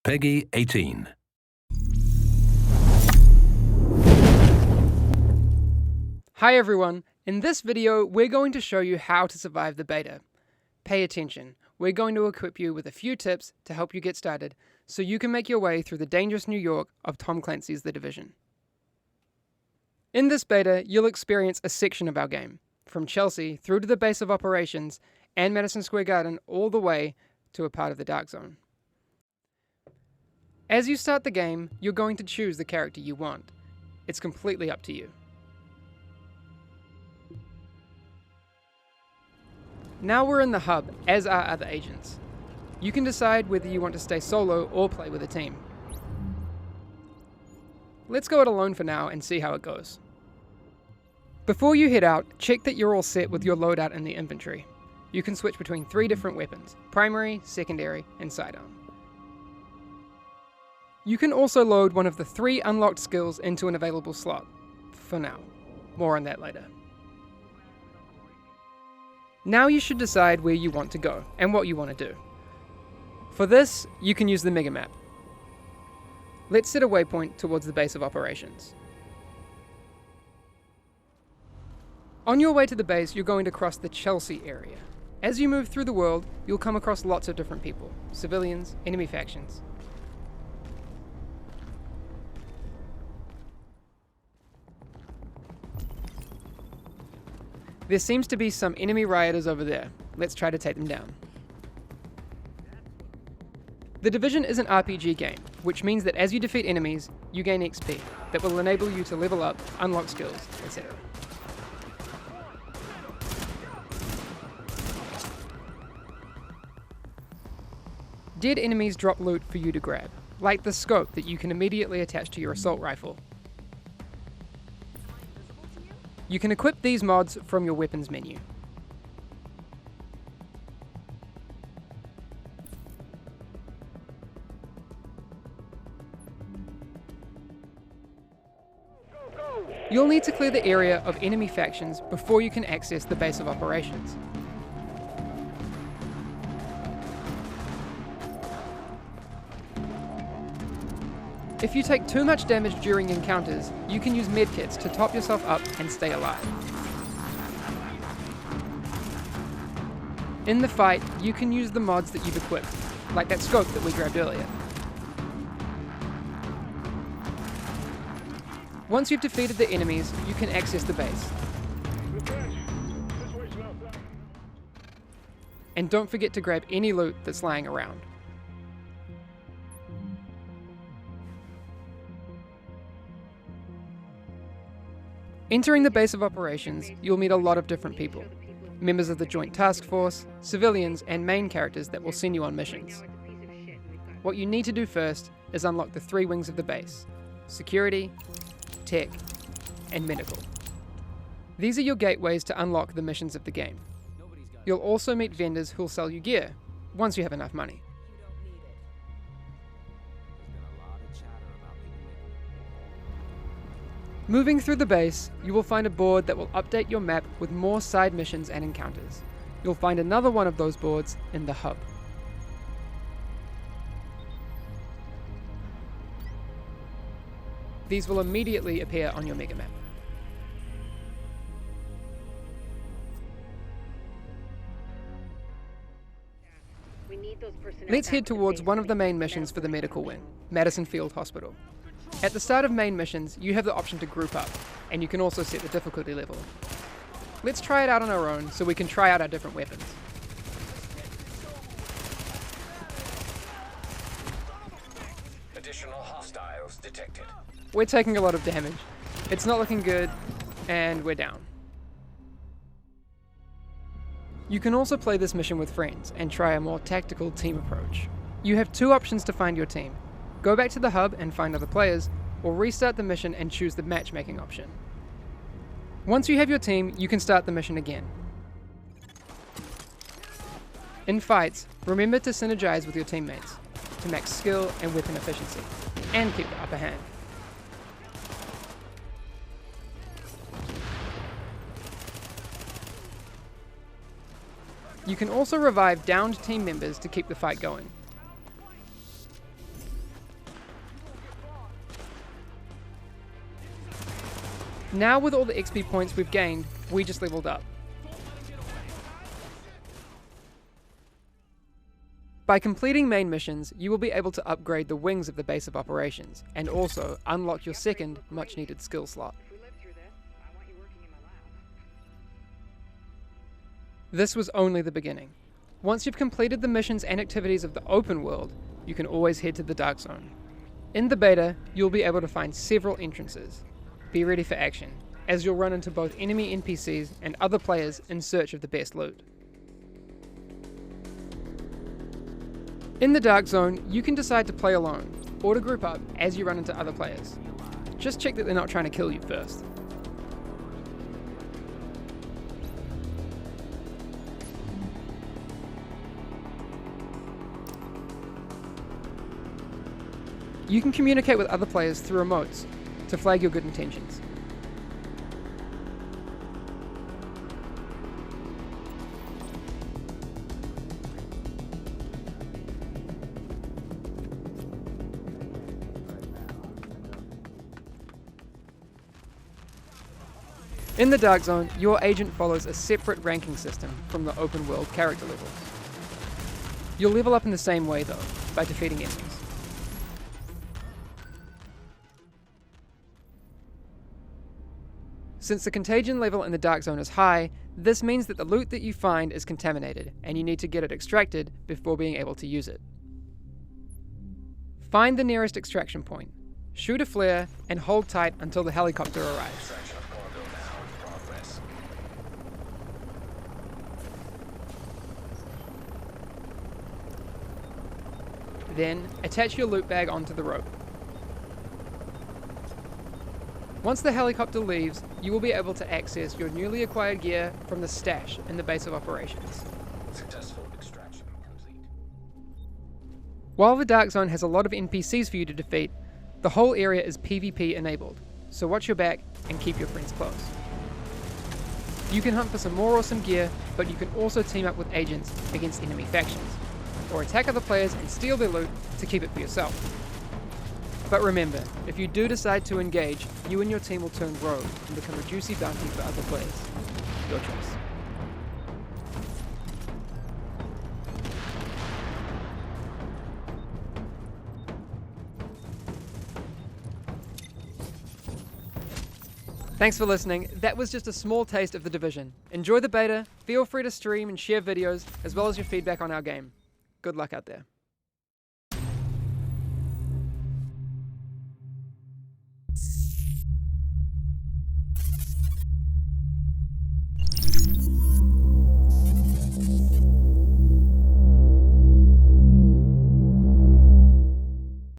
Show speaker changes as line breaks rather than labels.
Peggy 18.
Hi everyone, in this video we're going to show you how to survive the beta. Pay attention, we're going to equip you with a few tips to help you get started so you can make your way through the dangerous New York of Tom Clancy's The Division. In this beta, you'll experience a section of our game, from Chelsea through to the base of operations and Madison Square Garden all the way to a part of the Dark Zone. As you start the game, you're going to choose the character you want. It's completely up to you. Now we're in the hub, as are other agents. You can decide whether you want to stay solo or play with a team. Let's go it alone for now and see how it goes. Before you head out, check that you're all set with your loadout in the inventory. You can switch between 3 different weapons: primary, secondary, and sidearm. You can also load one of the 3 unlocked skills into an available slot. For now. More on that later. Now you should decide where you want to go and what you want to do. For this, you can use the Mega Map. Let's set a waypoint towards the base of operations. On your way to the base, you're going to cross the Chelsea area. As you move through the world, you'll come across lots of different people: civilians, enemy factions. There seems to be some enemy rioters over there. Let's try to take them down. The Division is an RPG game, which means that as you defeat enemies, you gain XP that will enable you to level up, unlock skills, etc. Dead enemies drop loot for you to grab, like the scope that you can immediately attach to your assault rifle. You can equip these mods from your weapons menu. You'll need to clear the area of enemy factions before you can access the base of operations. If you take too much damage during encounters, you can use medkits to top yourself up and stay alive. In the fight, you can use the mods that you've equipped, like that scope that we grabbed earlier. Once you've defeated the enemies, you can access the base. And don't forget to grab any loot that's lying around. Entering the base of operations, you'll meet a lot of different people. Members of the Joint Task Force, civilians, and main characters that will send you on missions. What you need to do first is unlock the 3 wings of the base: security, tech, and medical. These are your gateways to unlock the missions of the game. You'll also meet vendors who'll sell you gear, once you have enough money. Moving through the base, you will find a board that will update your map with more side missions and encounters. You'll find another one of those boards in the hub. These will immediately appear on your Mega Map. Let's head towards one of the main missions for the medical wing, Madison Field Hospital. At the start of main missions, you have the option to group up, and you can also set the difficulty level. Let's try it out on our own so we can try out our different weapons.
Additional hostiles detected.
We're taking a lot of damage. It's not looking good, and we're down. You can also play this mission with friends and try a more tactical team approach. You have 2 options to find your team. Go back to the hub and find other players, or restart the mission and choose the matchmaking option. Once you have your team, you can start the mission again. In fights, remember to synergize with your teammates, to max skill and weapon efficiency, and keep the upper hand. You can also revive downed team members to keep the fight going. Now with all the XP points we've gained, we just leveled up. By completing main missions, you will be able to upgrade the wings of the base of operations, and also unlock your second, much needed skill slot. This was only the beginning. Once you've completed the missions and activities of the open world, you can always head to the Dark Zone. In the beta, you'll be able to find several entrances. Be ready for action, as you'll run into both enemy NPCs and other players in search of the best loot. In the Dark Zone, you can decide to play alone, or to group up as you run into other players. Just check that they're not trying to kill you first. You can communicate with other players through emotes to flag your good intentions. In the Dark Zone, your agent follows a separate ranking system from the open world character levels. You'll level up in the same way though, by defeating enemies. Since the contagion level in the Dark Zone is high, this means that the loot that you find is contaminated, and you need to get it extracted before being able to use it. Find the nearest extraction point, shoot a flare, and hold tight until the helicopter arrives. Then, attach your loot bag onto the rope. Once the helicopter leaves, you will be able to access your newly acquired gear from the stash in the base of operations.
Successful extraction complete.
While the Dark Zone has a lot of NPCs for you to defeat, the whole area is PvP enabled, so watch your back and keep your friends close. You can hunt for some more awesome gear, but you can also team up with agents against enemy factions, or attack other players and steal their loot to keep it for yourself. But remember, if you do decide to engage, you and your team will turn rogue and become a juicy bounty for other players. Your choice. Thanks for listening. That was just a small taste of the Division. Enjoy the beta, feel free to stream and share videos, as well as your feedback on our game. Good luck out there.